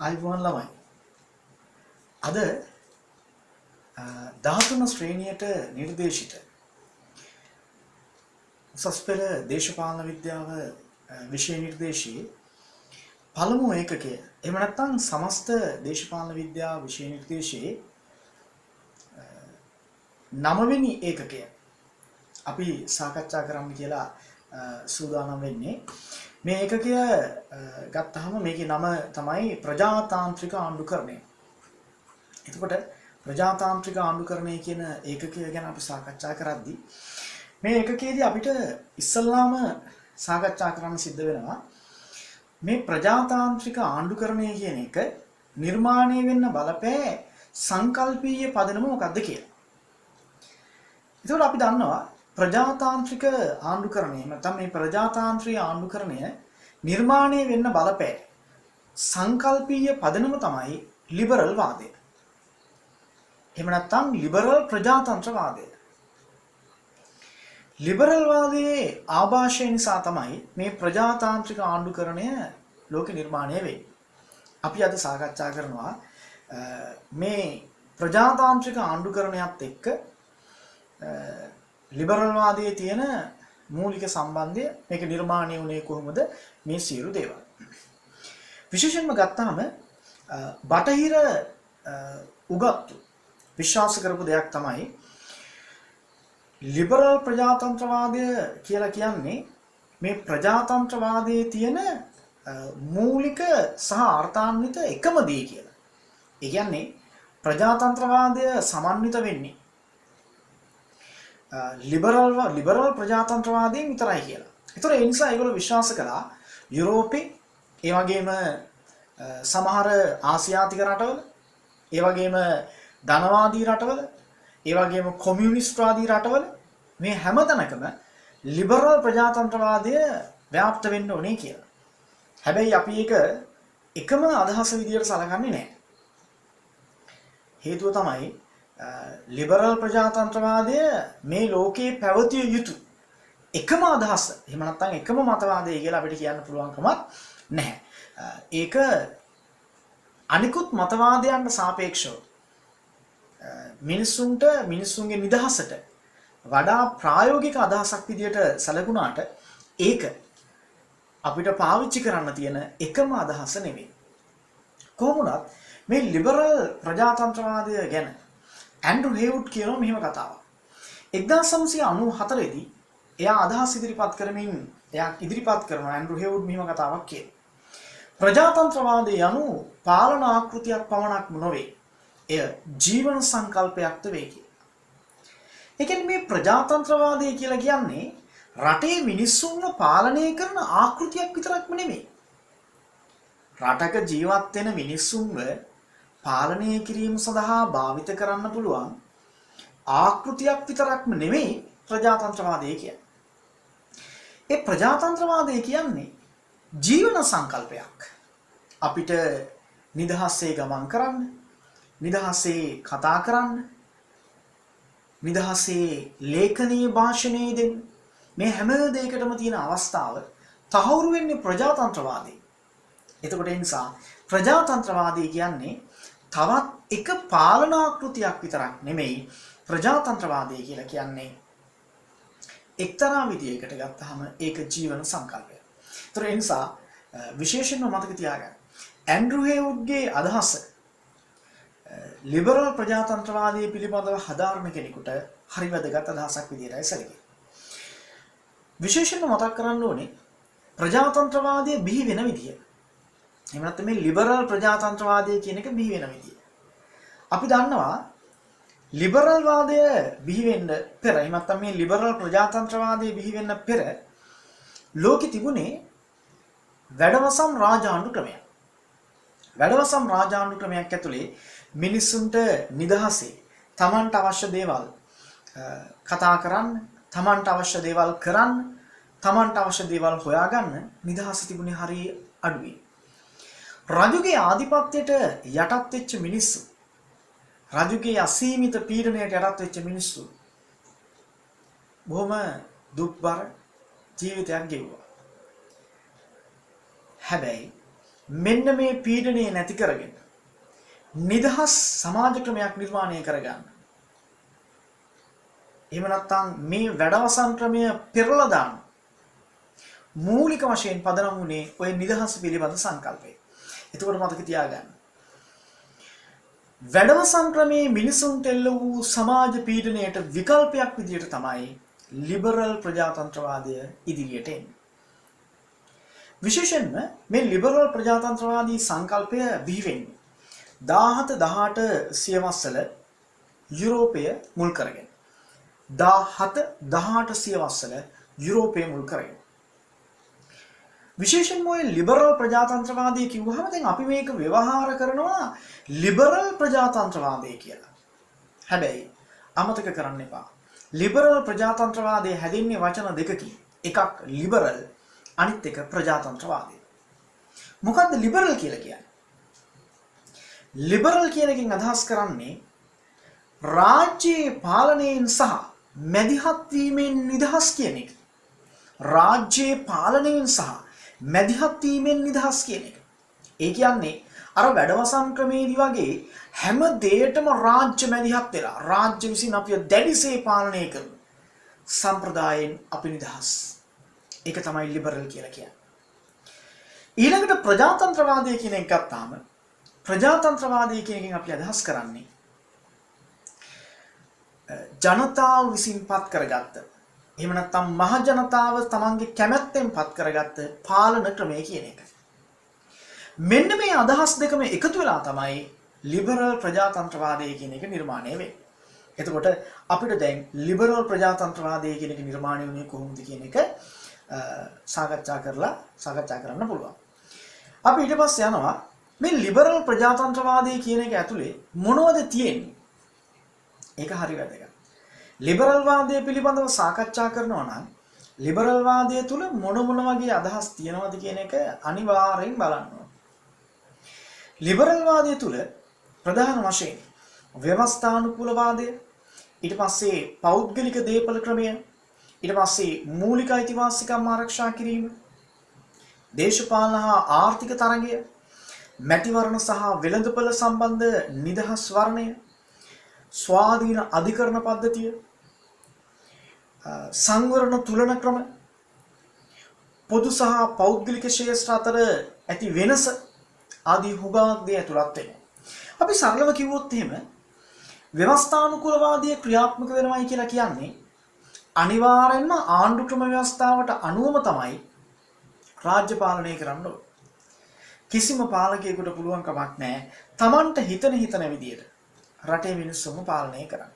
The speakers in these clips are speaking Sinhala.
ආයුබෝවන් ළමයි. අද 13 ශ්‍රේණියට නිර්දේශිත උසස් පෙළ දේශපාලන විද්‍යාව විෂය නිර්දේශයේ පළමු ඒකකය එහෙම නැත්නම් සමස්ත දේශපාලන විද්‍යාව විෂය නිර්දේශයේ 9 වෙනි ඒකකය අපි සාකච්ඡා කරන්න කියලා සූදානම් වෙන්නේ. මේ ඒකකය ගත්තාම මේකේ නම තමයි ප්‍රජාතාන්ත්‍රික ආණ්ඩුකරණය. එතකොට ප්‍රජාතාන්ත්‍රික ආණ්ඩුකරණය කියන ඒකකය ගැන අපි සාකච්ඡා කරද්දී මේ ඒකකයේදී අපිට ඉස්සල්ලාම සාකච්ඡා කරන්න සිද්ධ වෙනවා මේ ප්‍රජාතාන්ත්‍රික ආණ්ඩුකරණය කියන එක නිර්මාණය වෙන්න බලපෑ සංකල්පීය පදනම මොකක්ද කියලා. ඒතකොට අපි දන්නවා ප්‍රජාතාන්ත්‍රික ආණ්ඩුකරණය නැත්නම් මේ ප්‍රජාතාන්ත්‍රික ආණ්ඩුකරණය නිර්මාණය වෙන්න බලපෑ සංකල්පීය පදනම තමයි ලිබරල් වාදය. එහෙම නැත්නම් ලිබරල් ප්‍රජාතන්ත්‍රවාදය. ලිබරල් වාදයේ ආభాෂය නිසා තමයි මේ ප්‍රජාතාන්ත්‍රික ආණ්ඩුකරණය ලෝක නිර්මාණය වෙන්නේ. අපි අද සාකච්ඡා කරනවා මේ ප්‍රජාතාන්ත්‍රික ආණ්ඩුකරණයත් එක්ක ලිබරල් වාදයේ තියෙන මූලික සම්බන්ධය මේක නිර්මාණය වුණේ කොහොමද මේ සියලු දේවල්. විශේෂයෙන්ම ගත්තාම බටහිර උගත්තු විශ්වාස කරපු දෙයක් තමයි ලිබරල් ප්‍රජාතන්ත්‍රවාදය කියලා කියන්නේ මේ ප්‍රජාතන්ත්‍රවාදයේ තියෙන මූලික සහ අර්ථාන්විත එකම දේ කියලා. ඒ කියන්නේ ප්‍රජාතන්ත්‍රවාදය සමන්විත වෙන්නේ ලිබරල් ප්‍රජාතන්ත්‍රවාදයෙන් විතරයි කියලා. ඒතර ඒ නිසා ඒගොල්ලෝ විශ්වාස කළා යුරෝපේ ඒ වගේම සමහර ආසියාතික රටවල ඒ වගේම ධනවාදී රටවල ඒ වගේම කොමියුනිස්ට්වාදී රටවල මේ හැමතැනකම ලිබරල් ප්‍රජාතන්ත්‍රවාදය ව්‍යාප්ත වෙන්න ඕනේ කියලා. හැබැයි අපි ඒක එකම අදහස විදියට සලකන්නේ නැහැ. හේතුව තමයි ලිබරල් ප්‍රජාතන්ත්‍රවාදය මේ ලෝකේ පැවතිය යුතු එකම අදහස. එහෙම නැත්නම් එකම මතවාදය කියලා අපිට කියන්න පුළුවන් කමක් නැහැ. ඒක අනිකුත් මතවාදයන්ට සාපේක්ෂව මිනිසුන්ගේ නිදහසට වඩා ප්‍රායෝගික අදහසක් විදියට සැලකුණාට ඒක අපිට පාවිච්චි කරන්න තියෙන එකම අදහස නෙවෙයි. කොහොම වුණත් මේ ලිබරල් ප්‍රජාතන්ත්‍රවාදය ගැන ඇන්ඩ්‍රු හේවුඩ් කියනවා මෙහෙම කතාවක්. 1994 දී එයා අදහස් ඉදිරිපත් කරනවා ඇන්ඩ්‍රු හේවුඩ් මෙහෙම කතාවක් කියනවා. ප්‍රජාතන්ත්‍රවාදය යනු පාලන ආකෘතියක් පමණක් නොවේ. එය ජීවන සංකල්පයක්ද වේ කියලා. ඒ කියන්නේ මේ ප්‍රජාතන්ත්‍රවාදය කියලා කියන්නේ රටේ මිනිස්සුන්ව පාලනය කරන ආකෘතියක් විතරක්ම නෙමෙයි. රටක ජීවත් වෙන මිනිස්සුන්ව පාලනය කිරීම සඳහා භාවිත කරන්න පුළුවන් ආකෘතියක් විතරක්ම නෙමෙයි ප්‍රජාතන්ත්‍රවාදය කියන්නේ. ඒ ප්‍රජාතන්ත්‍රවාදය කියන්නේ ජීවන සංකල්පයක්. අපිට නිදහසේ ගමන් කරන්න, නිදහසේ කතා කරන්න, නිදහසේ ලේඛනීය භාෂණයේ දෙන්න මේ හැම දෙයකටම තියෙන අවස්ථාව තහවුරු වෙන්නේ ප්‍රජාතන්ත්‍රවාදයෙන්. එතකොට ඒ නිසා ප්‍රජාතන්ත්‍රවාදය කියන්නේ තවත් එක පාලනාකෘතියක් විතරක් නෙමෙයි. ප්‍රජාතන්ත්‍රවාදය කියලා කියන්නේ එක්තරා විදියකට ගත්තාම ඒක ජීවන සංකල්පය. ඒතර ඒ නිසා විශේෂයෙන්ම මතක තියාගන්න ඇන්ඩ්‍රු හේවුඩ්ගේ අදහස ලිබරල් ප්‍රජාතන්ත්‍රවාදය පිළිබඳව හදාරන කෙනෙකුට හරි වැදගත් අදහසක් විදියටයි සැලකෙන්නේ. විශේෂයෙන්ම මතක් කරන්න ඕනේ ප්‍රජාතන්ත්‍රවාදය බිහි වෙන විදිය. එහෙම නැත්නම් මේ ලිබරල් ප්‍රජාතන්ත්‍රවාදය කියන එක බිහි වෙන විදිය. අපි දන්නවා ලිබරල් වාදය බිහි වෙන්න පෙර එහෙම නැත්නම් මේ ලිබරල් ප්‍රජාතන්ත්‍රවාදය බිහි වෙන්න පෙර ලෝකෙ තිබුණේ වැඩවසම් රාජාණ්ඩු ක්‍රමයක්. වැඩවසම් රාජාණ්ඩු ක්‍රමයක් ඇතුලේ මිනිස්සුන්ට නිදහසේ තමන්ට අවශ්‍ය දේවල් කතා කරන්න, තමන්ට අවශ්‍ය දේවල් කරන්න, තමන්ට අවශ්‍ය දේවල් හොයාගන්න නිදහස තිබුණේ හරිය අඩුයි. රජුගේ ආධිපත්‍යයට යටත් වෙච්ච මිනිස්සු, රජුගේ අසීමිත පීඩනයට යටත් වෙච්ච මිනිස්සු බොහොම දුක්බර ජීවිතයක් ගෙවුවා. හැබැයි මෙන්න මේ පීඩනය නැති කරගෙන නිදහස් සමාජ ක්‍රමයක් නිර්මාණය කරගන්න. එහෙම නැත්නම් මේ වැඩවසම් ක්‍රමය පෙරලා දාන්න මූලික වශයෙන් පදනම් වුණේ ওই නිදහස පිළිබඳ සංකල්පය. එතකොට මතක තියාගන්න. වැඩවසම් ක්‍රමයේ මිනිසුන්ට එල්ල වූ සමාජ පීඩනයට විකල්පයක් විදියට තමයි ලිබරල් ප්‍රජාතන්ත්‍රවාදය ඉදිරියට එන්නේ. විශේෂයෙන්ම මේ ලිබරල් ප්‍රජාතන්ත්‍රවාදී සංකල්පය බිහි වෙන්නේ 17-18 සියවස්වල යුරෝපය මුල් කරගෙන. 17-18 සියවස්වල යුරෝපය මුල් කරගෙන. විශේෂයෙන්ම ඔය ලිබරල් ප්‍රජාතන්ත්‍රවාදය කිව්වහම දැන් අපි මේක ව්‍යවහාර කරනවා ලිබරල් ප්‍රජාතන්ත්‍රවාදය කියලා. හැබැයි අමතක කරන්න එපා. ලිබරල් ප්‍රජාතන්ත්‍රවාදය හැදෙන්නේ වචන දෙකකින්. එකක් ලිබරල් අනිත් එක ප්‍රජාතන්ත්‍රවාදය. මොකද්ද ලිබරල් කියලා කියන්නේ? ලිබරල් කියන එකෙන් අදහස් කරන්නේ රාජ්‍යයේ පාලනයෙන් සහ මැදිහත් වීමෙන් නිදහස් කියන එක. රාජ්‍යයේ පාලනයෙන් සහ මැදිහත් වීමෙන් නිදහස් කියන එක. ඒ කියන්නේ අර වැඩවසම් ක්‍රමේදී වගේ හැම දෙයකටම රාජ්‍ය මැදිහත් වෙලා රාජ්‍ය විසින් අපිව දැඩිසේ පාලනය කරන සම්ප්‍රදායෙන් අපි නිදහස්. ඒක තමයි ලිබරල් කියලා කියන්නේ. ඊළඟට ප්‍රජාතන්ත්‍රවාදය කියන එක ගත්තාම ප්‍රජාතන්ත්‍රවාදය කියන එකෙන් අපි අදහස් කරන්නේ ජනතාව විසින් පත් කරගත්ත එහෙම නැත්නම් මහ ජනතාව තමන්ගේ කැමැත්තෙන් පත් කරගත්ත පාලන ක්‍රමය කියන එක. මෙන්න මේ අදහස් දෙකම එකතු වෙලා තමයි ලිබරල් ප්‍රජාතන්ත්‍රවාදය කියන එක නිර්මාණය වෙන්නේ. එතකොට අපිට දැන් ලිබරල් ප්‍රජාතන්ත්‍රවාදය කියන එක නිර්මාණය වුණේ කොහොමද කියන එක සාකච්ඡා කරන්න පුළුවන්. අපි ඊට පස්සේ යනවා මේ ලිබරල් ප්‍රජාතන්ත්‍රවාදය කියන එක ඇතුලේ මොනවද තියෙන්නේ? ඒක හරි වැදගත්. ලිබරල් වාදය පිළිබඳව සාකච්ඡා කරනවා නම් ලිබරල් වාදය තුල මොන වගේ අදහස් තියෙනවද කියන එක අනිවාර්යෙන් බලන්න ඕනේ. ලිබරල් වාදය තුල ප්‍රධාන වශයෙන් ව්‍යවස්ථානුකූල වාදය, ඊට පස්සේ පෞද්ගලික දේපල ක්‍රමය, ඊට පස්සේ මූලික අයිතිවාසිකම් ආරක්ෂා කිරීම, දේශපාලන හා ආර්ථික තරඟය, මැතිවරණ සහ වෙළඳපොළ සම්බන්ධ නිදහස් වර්ණය, ස්වාධීන අධිකරණ පද්ධතිය, සංවරණ තුලන ක්‍රම, පොදු සහ පෞද්ගලික ශේෂ්ත්‍ර අතර ඇති වෙනස ආදී හුඟක් දේ ඇතුළත් වෙනවා. අපි සරලව කිව්වොත් එහෙම ව්‍යවස්ථානුකූලවාදී ක්‍රියාත්මක වෙනවයි කියලා කියන්නේ අනිවාර්යෙන්ම ආණ්ඩු ක්‍රම ව්‍යවස්ථාවට අනුවම තමයි රාජ්‍ය පාලනය කරන්න ඕනේ. කිසිම පාලකයෙකුට පුළුවන් කමක් නැහැ Tamanට හිතන විදියට රටේ මිනිස්සුන්ව පාලනය කරන්න.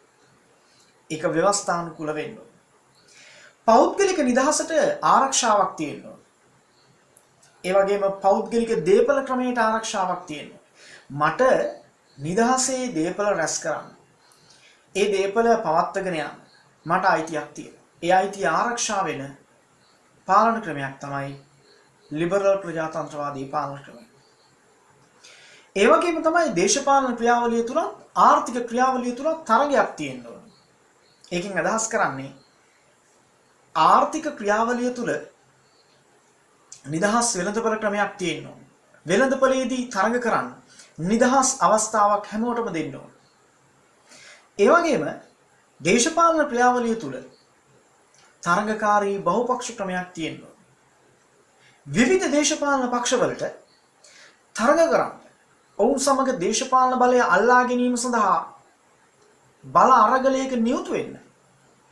ඒක ව්‍යවස්ථානුකූල වෙන්න ඕනේ. පෞද්ගලික නිදහසට ආරක්ෂාවක් තියෙන්න ඕනේ. ඒ වගේම පෞද්ගලික දේපල ක්‍රමයට ආරක්ෂාවක් තියෙන්න ඕනේ. මට නිදහසේ දේපල රැස් කරන්න. ඒ දේපල පවත්වාගෙන යන්න මට අයිතියක් තියෙනවා. ඒ අයිතිය ආරක්ෂා වෙන පාලන ක්‍රමයක් තමයි ලිබරල් ප්‍රජාතන්ත්‍රවාදී පාලන ක්‍රමය. ඒ වගේම තමයි දේශපාලන ක්‍රියාවලිය තුල ආර්ථික ක්‍රියාවලිය තුල තරගයක් තියෙන්න ඕනේ. ඒකෙන් අදහස් කරන්නේ ආර්ථික ක්‍රියාවලිය තුල නිදහස් වෙළඳපොළ ක්‍රමයක් තියෙන්න ඕනේ. වෙළඳපොළේදී තරග කරන්න නිදහස් අවස්ථාවක් හැමෝටම දෙන්න ඕනේ. ඒ වගේම දේශපාලන ක්‍රියාවලිය තුල තරගකාරී බහුපක්ෂ ක්‍රමයක් තියෙන්න ඕනේ. විවිධ දේශපාලන පක්ෂවලට තරග කරන්න ඔවුන් සමග දේශපාලන බලය අල්ලා ගැනීම සඳහා බල අරගලයක නියුතු වෙන්න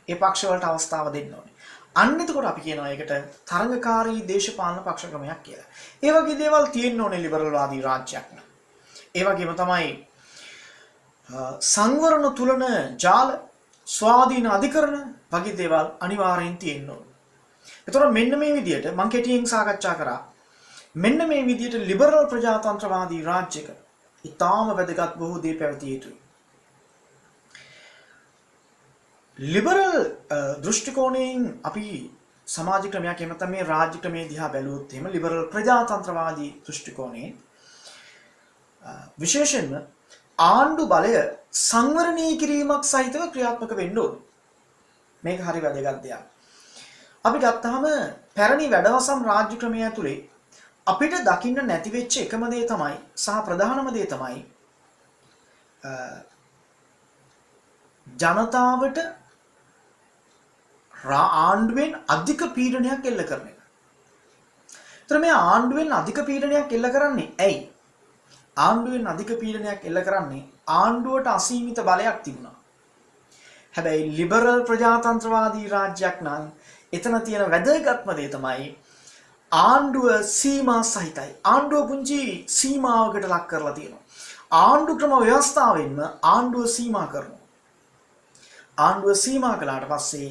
ඒ පක්ෂවලට අවස්ථාව දෙන්න ඕනේ. අන්න එතකොට අපි කියනවා ඒකට තරගකාරී දේශපාලන පක්ෂ ක්‍රමයක් කියලා. ඒ වගේ දේවල් තියෙන්න ඕනේ ලිබරල් වාදී රාජ්‍යයක් නම්. ඒ වගේම තමයි සංවරණ තුලන ජාල, ස්වාධීන අධිකරණ වගේ දේවල් අනිවාර්යෙන් තියෙන්න ඕනේ. එතකොට මෙන්න මේ විදිහට මම කෙටියෙන් සාකච්ඡා කරා. මෙන්න මේ විදිහට ලිබරල් ප්‍රජාතන්ත්‍රවාදී රාජ්‍යක ඉතාම වැදගත් බොහෝ දේ පැවතිය යුතුයි. ලිබරල් දෘෂ්ටි කෝණයෙන් අපි සමාජ ක්‍රමයක් එහෙම නැත්නම් මේ රාජ්‍ය ක්‍රමයේ දිහා බැලුවොත් එහෙම ලිබරල් ප්‍රජාතන්ත්‍රවාදී දෘෂ්ටි කෝණයෙන් විශේෂයෙන්ම ආණ්ඩු බලය සංවරණය කිරීමක් සහිතව ක්‍රියාත්මක වෙන්න ඕනේ. මේක හරි වැදගත් දෙයක්. අපි ගත්තාම පැරණි වැඩවසම් රාජ්‍ය ක්‍රමය ඇතුලේ අපිට දකින්න නැති වෙච්ච එකම දේ තමයි සහ ප්‍රධානම දේ තමයි ජනතාවට ආණ්ඩුවෙන් අධික පීඩනයක් එල්ල කරන එක. ඒතර මේ ආණ්ඩුවෙන් අධික පීඩනයක් එල්ල කරන්නේ ඇයි? ආණ්ඩුවෙන් අධික පීඩනයක් එල්ල කරන්නේ ආණ්ඩුවට අසීමිත බලයක් තිබුණා. හැබැයි ලිබරල් ප්‍රජාතන්ත්‍රවාදී රාජ්‍යයක් නම් එතන තියෙන වැදගත්ම දේ තමයි ආණ්ඩුව සීමා සහිතයි. ආණ්ඩුව පුංචි සීමාවකට ලක් කරලා තියෙනවා. ආණ්ඩු ක්‍රම ව්‍යවස්ථාවෙන්ම ආණ්ඩුව සීමා කරනවා. ආණ්ඩුව සීමා කළාට පස්සේ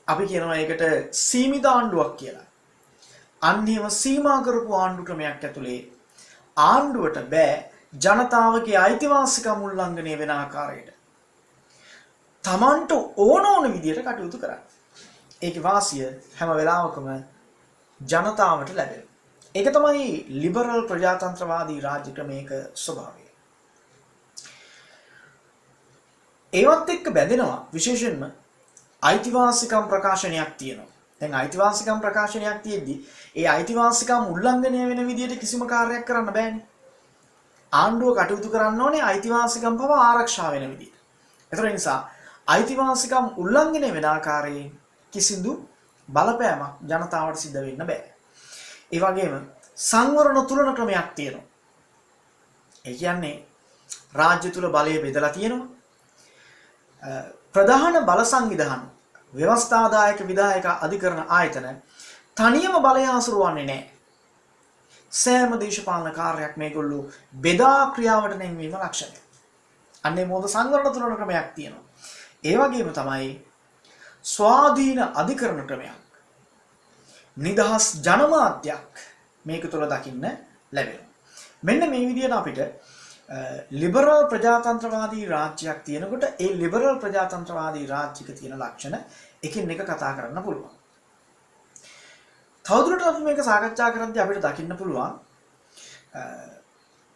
අපි කියනවා ඒකට සීමිත ආණ්ඩුවක් කියලා. අන්න එහෙම සීමා කරපු ආණ්ඩු ක්‍රමයක් ඇතුලේ ආණ්ඩුවට බෑ ජනතාවගේ අයිතිවාසිකම් උල්ලංඝනය වෙන ආකාරයට තමන්ට ඕන විදියට කටයුතු කරන්න. ඒකේ වාසිය හැම වෙලාවකම ජනතාවට ලැබෙනවා. ඒක තමයි ලිබරල් ප්‍රජාතන්ත්‍රවාදී රාජ්‍ය ක්‍රමයක ස්වභාවය. ඒවත් එක්ක බැඳෙනවා විශේෂයෙන්ම අයිතිවාසිකම් ප්‍රකාශනයක් තියෙනවා. දැන් අයිතිවාසිකම් ප්‍රකාශනයක් තියෙද්දි ඒ අයිතිවාසිකම් උල්ලංඝනය වෙන විදියට කිසිම කාර්යයක් කරන්න බෑනේ. ආණ්ඩුව කටයුතු කරන්න ඕනේ අයිතිවාසිකම් පව ආරක්ෂා වෙන විදියට. ඒතර නිසා අයිතිවාසිකම් උල්ලංඝනය වෙන ආකාරයෙන් කිසිදු බලපෑමක් ජනතාවට සිද්ධ වෙන්න බෑ. ඒ වගේම සංවරණ තුලන ක්‍රමයක් තියෙනවා. ඒ කියන්නේ රාජ්‍ය තුල බලය බෙදලා තියෙනවා. ප්‍රධාන බල සංවිධාන ව්‍යවස්ථාදායක විධායක අධිකරණ ආයතන තනියම බලය හසුරුවන්නේ නැහැ. සෑම දේශපාලන කාර්යයක් මේගොල්ලෝ බෙදා ක්‍රියාවට නැංවීම ලක්ෂණය. අන්නේ මොකද සංවරණ තුලන ක්‍රමයක් තියෙනවා. ඒ වගේම තමයි ස්වාධීන අධිකරණ ක්‍රමයක්. නිදහස් ජනමාධ්‍යයක් මේක තුල දකින්න ලැබෙනවා. මෙන්න මේ විදිහට අපිට ලිබරල් ප්‍රජාතන්ත්‍රවාදී රාජ්‍යයක් තියෙනකොට ඒ ලිබරල් ප්‍රජාතන්ත්‍රවාදී රාජ්‍යයක තියෙන ලක්ෂණ එකින් එක කතා කරන්න පුළුවන්. තවදුරටත් අපි මේක සාකච්ඡා කරද්දී අපිට දකින්න පුළුවන්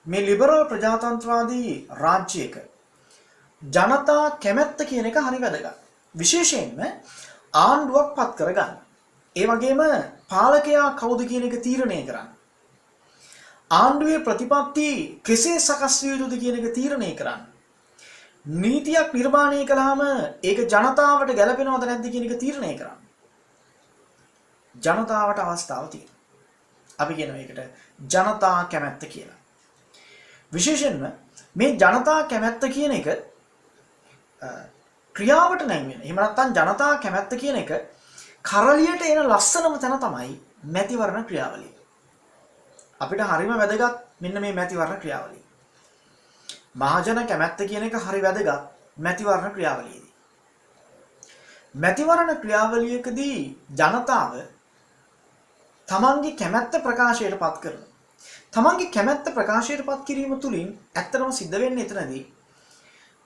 මේ ලිබරල් ප්‍රජාතන්ත්‍රවාදී රාජ්‍යයක ජනතා කැමැත්ත කියන එක හරි වැදගත්. විශේෂයෙන්ම ආණ්ඩුවක් පත් කරගන්න. ඒ වගේම පාලකයා කවුද කියන එක තීරණය කරන්න. ආණ්ඩුවේ ප්‍රතිපත්ති කෙසේ සකස් විය යුතුද කියන එක තීරණය කරන්න. නීතියක් නිර්මාණය කළාම ඒක ජනතාවට ගැලපෙනවද නැද්ද කියන එක තීරණය කරන්න. ජනතාවට අවස්ථාව තියෙනවා. අපි කියනවා ඒකට ජනතා කැමැත්ත කියලා. විශේෂයෙන්ම මේ ජනතා කැමැත්ත කියන එක ක්‍රියාවට නැංවෙන. එහෙම නැත්නම් ජනතා කැමැත්ත කියන එක කරලියට එන ලස්සනම තැන තමයි මැතිවරණ ක්‍රියාවලිය. අපිට හරිම වැදගත් මෙන්න මේ මැතිවරණ ක්‍රියාවලිය. මහජන කැමැත්ත කියන එක හරි වැදගත් මැතිවරණ ක්‍රියාවලියේදී. මැතිවරණ ක්‍රියාවලියකදී ජනතාව තමන්ගේ කැමැත්ත ප්‍රකාශයට පත් කරනවා. තමන්ගේ කැමැත්ත ප්‍රකාශයට පත් කිරීම තුළින් ඇත්තටම සිද්ධ වෙන්නේ එතනදී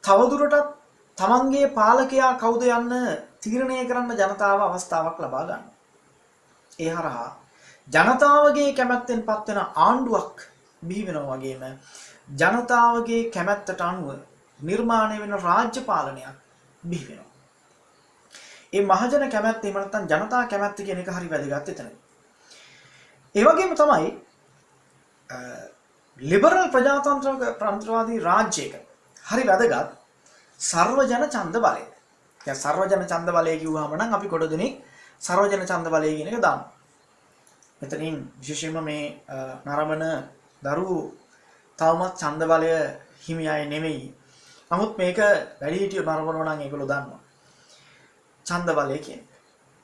තවදුරටත් තමන්ගේ පාලකයා කවුද යන්න තීරණය කරන්න ජනතාව අවස්ථාවක් ලබා ගන්නවා. ඒ හරහා ජනතාවගේ කැමැත්තෙන් පත්වෙන ආණ්ඩුවක් බිහි වෙනවා වගේම ජනතාවගේ කැමැත්තට අනුව නිර්මාණය වෙන රාජ්‍ය පාලනයක් බිහි වෙනවා. ඒ මහජන කැමැත්ත එහෙම නැත්නම් ජනතා කැමැත්ත කියන එක හරි වැදගත් එතනදී. ඒ වගේම තමයි ලිබරල් ප්‍රජාතන්ත්‍රවාදී රාජ්‍යයක හරි වැදගත් සර්වජන ඡන්ද බලය. දැන් සර්වජන ඡන්ද බලය කිව්වම නම් අපි කොට දෙනෙක් සර්වජන ඡන්ද බලය කියන එක දානවා. මෙතනින් විශේෂයෙන්ම මේ නරඹන දරුවෝ තවමත් ඡන්ද බලය හිමි අය නෙමෙයි. නමුත් මේක වැඩිහිටියෝ නරඹනවා නම් ඒගොල්ලෝ දන්නවා. ඡන්ද බලය කියන්නේ.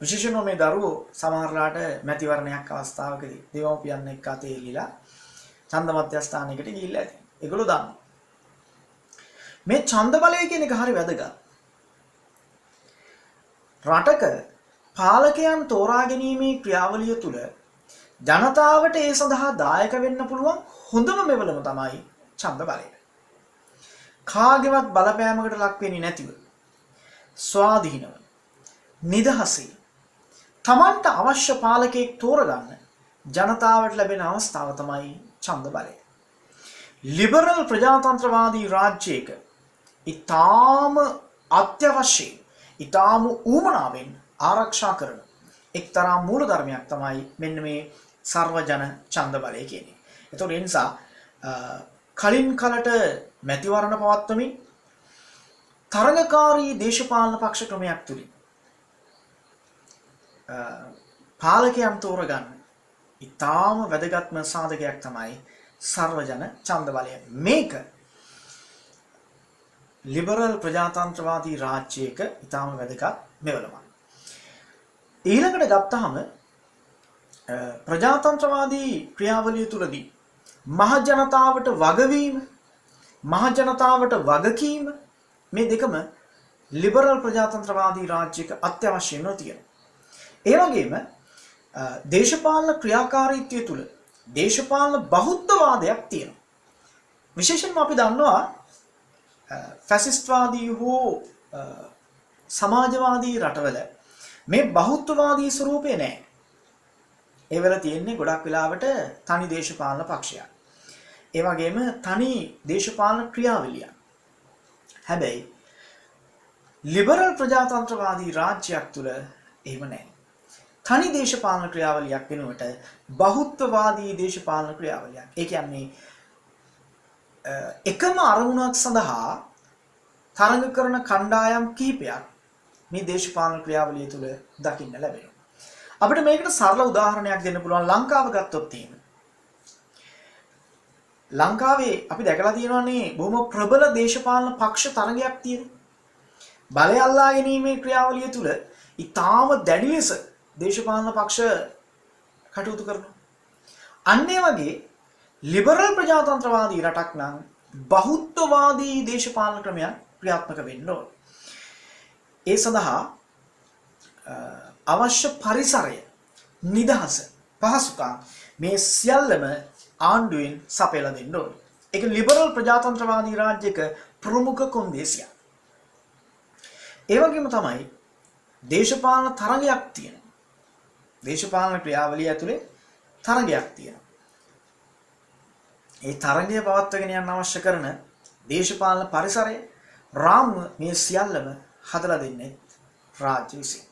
විශේෂයෙන්ම මේ දරුවෝ සමහරලාට මැතිවරණයක් අවස්ථාවකදී දෙමව්පියන් එක්ක අතේ එල්ලලා ඡන්ද මධ්‍යස්ථානයකට ගිහිල්ලා ඇති. ඒගොල්ලෝ දන්නවා. මේ ඡන්ද බලය කියන එක හරි වැදගත්. රටක පාලකයන් තෝරා ගැනීමේ ක්‍රියාවලිය තුළ ජනතාවට ඒ සඳහා දායක වෙන්න පුළුවන් හොඳම මෙවලම තමයි ඡන්ද බලය. කාගේවත් බලපෑමකට ලක් වෙන්නේ නැතිව ස්වාධීනව නිදහසේ තමන්ට අවශ්‍ය පාලකයෙක් තෝරගන්න ජනතාවට ලැබෙන අවස්ථාව තමයි ඡන්ද බලය. ලිබරල් ප්‍රජාතන්ත්‍රවාදී රාජ්‍යයක ඊටාම අත්‍යවශ්‍ය ඊටාම ඌමනාවෙන් ආරක්ෂා කරන එක්තරා මූලධර්මයක් තමයි මෙන්න මේ සර්වජන ඡන්ද බලය කියන්නේ. ඒතකොට ඒ නිසා කලින් කලට මැතිවරණ පවත්වමින් තරඟකාරී දේශපාලන පක්ෂ ක්‍රමයක් තුලින් පාලකයන් තෝරගන්න ඉතාම වැදගත්ම සාධකයක් තමයි සර්වජන ඡන්ද බලය. මේක ලිබරල් ප්‍රජාතන්ත්‍රවාදී රාජ්‍යයක ඉතාම වැදගත් මෙවලමක්. ඊළඟට ගත්තහම ප්‍රජාතන්ත්‍රවාදී ක්‍රියාවලිය තුලදී මහ ජනතාවට වගවීම, මහ ජනතාවට වගකීම මේ දෙකම ලිබරල් ප්‍රජාතන්ත්‍රවාදී රාජ්‍යයක අත්‍යවශ්‍යම තියෙනවා. ඒ වගේම දේශපාලන ක්‍රියාකාරීත්වය තුල දේශපාලන බෞද්ධවාදයක් තියෙනවා. විශේෂයෙන්ම අපි දන්නවා ෆැසිස්ට්වාදී හෝ සමාජවාදී රටවල මේ බෞද්ධවාදී ස්වරූපේ නැහැ. ඒවල තියෙන්නේ ගොඩක් වෙලාවට තනි දේශපාලන පක්ෂයක්. ඒ වගේම තනි දේශපාලන ක්‍රියාවලියක්. හැබැයි ලිබරල් ප්‍රජාතන්ත්‍රවාදී රාජ්‍යයක් තුල එහෙම නැහැ. තනි දේශපාලන ක්‍රියාවලියක් වෙනුවට බෞද්ධවාදී දේශපාලන ක්‍රියාවලියක්. ඒ කියන්නේ එකම අරමුණක් සඳහා තරඟ කරන කණ්ඩායම් කිහිපයක් මේ දේශපාලන ක්‍රියාවලිය තුල දකින්න ලැබෙනවා. අපිට මේකට සරල උදාහරණයක් දෙන්න පුළුවන්. ලංකාව ගත්තොත් එහෙම. ලංකාවේ අපි දැකලා තියෙනවානේ බොහොම ප්‍රබල දේශපාලන පක්ෂ තරගයක් තියෙනවා. බලය අල්ලා ගැනීමේ ක්‍රියාවලිය තුල ඊටාම දැඩි ලෙස දේශපාලන පක්ෂ කටයුතු කරනවා. අන්න ඒ වගේ ලිබරල් ප්‍රජාතන්ත්‍රවාදී රටක් නම් බෞද්ධවාදී දේශපාලන ක්‍රමයක් ක්‍රියාත්මක වෙන්න ඕන. ඒ සඳහා අවශ්‍ය පරිසරය, නිදහස, පහසුකම් මේ සියල්ලම ආණ්ඩුවෙන් සපයලා දෙන්න ඕන. ඒක ලිබරල් ප්‍රජාතන්ත්‍රවාදී රාජ්‍යයක ප්‍රමුඛ කොන්දේසියක්. ඒ වගේම තමයි දේශපාලන තරගයක් තියෙනවා. දේශපාලන ක්‍රියාවලිය ඇතුලේ තරගයක් තියෙනවා. ඒ තරගය පවත්වාගෙන යන්න අවශ්‍ය කරන දේශපාලන පරිසරය රාමුව මේ සියල්ලම හදලා දෙන්නේ රාජ්‍ය විසින්.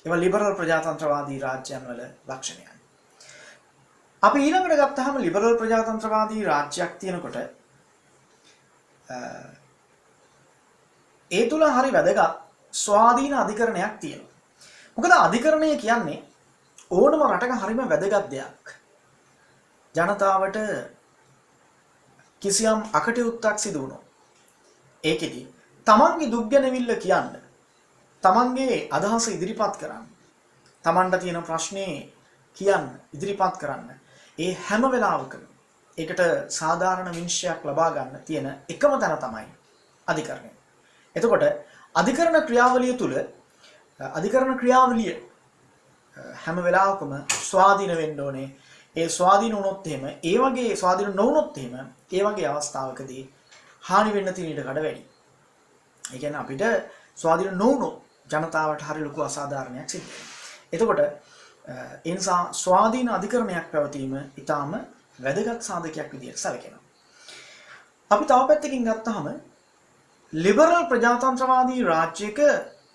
ඒවා ලිබරල් ප්‍රජාතන්ත්‍රවාදී රාජ්‍යයන් වල ලක්ෂණයන්. අපි ඊළඟට ගත්තාම ලිබරල් ප්‍රජාතන්ත්‍රවාදී රාජ්‍යයක් තියෙනකොට ඒ තුල හරි වැදගත් ස්වාධීන අධිකරණයක් තියෙනවා. මොකද අධිකරණය කියන්නේ ඕනම රටක හරිම වැදගත් දෙයක්. ජනතාවට කිසියම් අකටයුත්තක් සිදු වුණොත් ඒකෙදි තමන්ගේ දුක් ගැනවිල්ල කියන්න, තමන්ගේ අදහස ඉදිරිපත් කරන්න, තමන්ට තියෙන ප්‍රශ්නේ කියන්න, ඉදිරිපත් කරන්න ඒ හැම වෙලාවකම ඒකට සාධාරණ විනිශ්චයක් ලබා ගන්න තියෙන එකම තැන තමයි අධිකරණය. එතකොට අධිකරණ ක්‍රියාවලිය තුල අධිකරණ ක්‍රියාවලිය හැම වෙලාවකම ස්වාධීන වෙන්න ඕනේ. ඒ ස්වාධීන වුණොත් එහෙම, ඒ වගේ ස්වාධීන නොවුණොත් එහෙම, ඒ වගේ අවස්ථාවකදී හානි වෙන්න තියෙන ඉඩ කඩ වැඩි. ඒ කියන්නේ අපිට ස්වාධීන නොවුණොත් ජනතාවට හරි ලොකු අසාධාරණයක් සිද්ධ වෙනවා. එතකොට ඒ නිසා ස්වාධීන අධිකරණයක් පැවතීම ඊටාම වැදගත් සාධකයක් විදිහට සැලකෙනවා. අපි තව පැත්තකින් ගත්තාම ලිබරල් ප්‍රජාතන්ත්‍රවාදී රාජ්‍යයක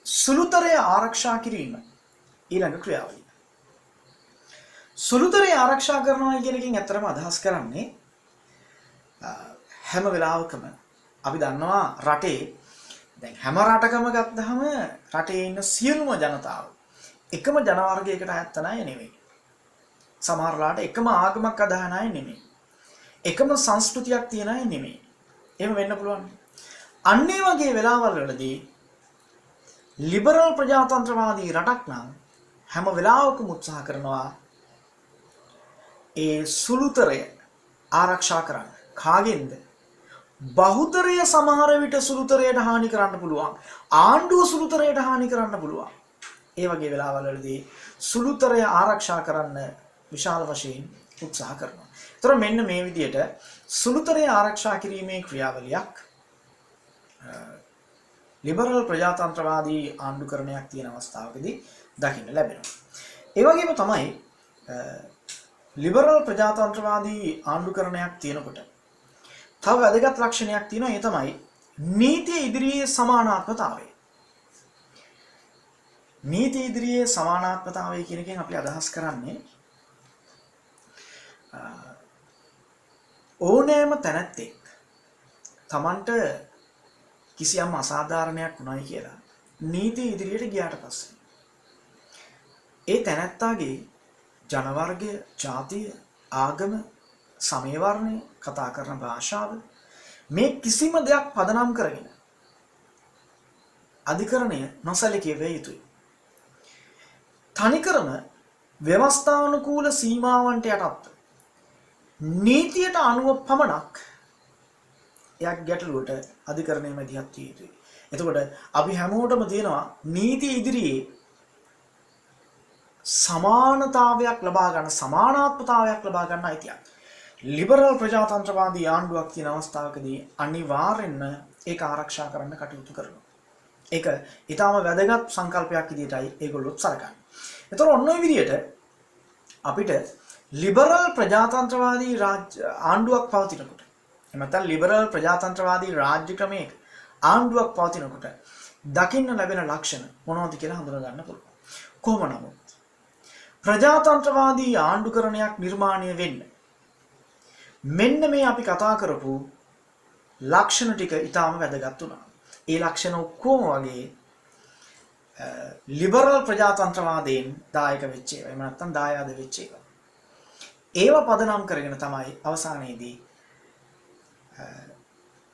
සුළුතරය ආරක්ෂා කිරීම ඊළඟ ක්‍රියාවලිය. සුළුතරය ආරක්ෂා කරනවා කියන එකෙන් ඇත්තටම අදහස් කරන්නේ හැම වෙලාවකම අපි දන්නවා රටේ දැන් හැම රටකම ගත්තාම රටේ ඉන්න සියලුම ජනතාව එකම ජන වර්ගයකට අයත් අය නෙවෙයි. සමහර ලාට එකම ආගමක් අදහන අය නෙමෙයි. එකම සංස්කෘතියක් තියෙන අය නෙමෙයි. එහෙම වෙන්න පුළුවන්. අන්න ඒ වගේ වෙලාවල් වලදී ලිබරල් ප්‍රජාතන්ත්‍රවාදී රටක් නම් හැම වෙලාවකම උත්සාහ කරනවා ඒ සුළුතරය ආරක්ෂා කරන්න. කාගෙන්ද? බහුතරය සමහර විට සුළුතරයට හානි කරන්න පුළුවන්. ආණ්ඩුව සුළුතරයට හානි කරන්න පුළුවන්. ඒ වගේ වෙලාවල් වලදී සුළුතරය ආරක්ෂා කරන්න විශාල වශයෙන් උත්සාහ කරනවා. ඒතර මෙන්න මේ විදිහට සුළුතරය ආරක්ෂා කිරීමේ ක්‍රියාවලියක් ලිබරල් ප්‍රජාතන්ත්‍රවාදී ආණ්ඩුකරණයක් තියෙන අවස්ථාවකදී දකින්න ලැබෙනවා. ඒ වගේම තමයි ලිබරල් ප්‍රජාතන්ත්‍රවාදී ආණ්ඩුකරණයක් තියෙනකොට තව වැදගත් ලක්ෂණයක් තියෙනවා. ඒ තමයි නීතිය ඉදිරියේ සමානාත්මතාවය. නීති ඉදිරියේ සමානාත්මතාවය කියන එකෙන් අපි අදහස් කරන්නේ ඕනෑම තැනැත්තෙක් තමන්ට කිසියම් අසාධාරණයක් වුණයි කියලා නීතිය ඉදිරියට ගියාට පස්සේ ඒ තැනැත්තාගේ ජනවර්ගය, ජාතිය, ආගම, සමය වර්ණය, කතා කරන භාෂාව මේ කිසිම දෙයක් පදනම් කරගෙන අධිකරණය නොසැලකිය යුතුයි. තනිකරම ව්‍යවස්ථානුකූල සීමාවන්ට යටත්ව නීතියට අනුව පමණක් එයක් ගැටලුවට අධිකරණය මැදිහත් විය යුතුයි. එතකොට අපි හැමෝටම තියෙනවා නීතිය ඉදිරියේ සමානතාවයක් ලබා ගන්න, සමානාත්මතාවයක් ලබා ගන්න අයිතියක්. ලිබරල් ප්‍රජාතන්ත්‍රවාදී ආණ්ඩුවක් තියෙන අවස්ථාවකදී අනිවාර්යෙන්ම ඒක ආරක්ෂා කරන්න කටයුතු කරනවා. ඒක ඊටාම වැදගත් සංකල්පයක් විදිහටයි ඒගොල්ලොත් සලකන්නේ. ඒතකොට ඔන්න ඔය විදිහට අපිට ලිබරල් ප්‍රජාතන්ත්‍රවාදී ආණ්ඩුවක් පවතිනකොට එහෙම නැත්නම් ලිබරල් ප්‍රජාතන්ත්‍රවාදී රාජ්‍ය ක්‍රමයක ආණ්ඩුවක් පවතිනකොට දකින්න ලැබෙන ලක්ෂණ මොනවද කියලා හඳුනා ගන්න පුළුවන්. කොහොම නමුත් ප්‍රජාතන්ත්‍රවාදී ආණ්ඩුකරණයක් නිර්මාණය වෙන්න මෙන්න මේ අපි කතා කරපු ලක්ෂණ ටික ඊටාම වැදගත් වුණා. ඒ ලක්ෂණ ඔක්කොම වගේ ලිබරල් ප්‍රජාතන්ත්‍රවාදයෙන් දායක වෙච්ච ඒවා. එහෙම නැත්නම් දායාද වෙච්ච ඒවා. ඒවා පදනම් කරගෙන තමයි අවසානයේදී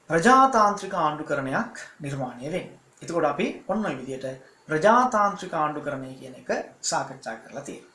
ප්‍රජාතාන්ත්‍රික ආණ්ඩුකරණයක් නිර්මාණය වෙන්නේ. එතකොට අපි ඔන්න ඔය විදිහට ප්‍රජාතාන්ත්‍රික ආණ්ඩුකරණය කියන එක සාකච්ඡා කරලා තියෙනවා.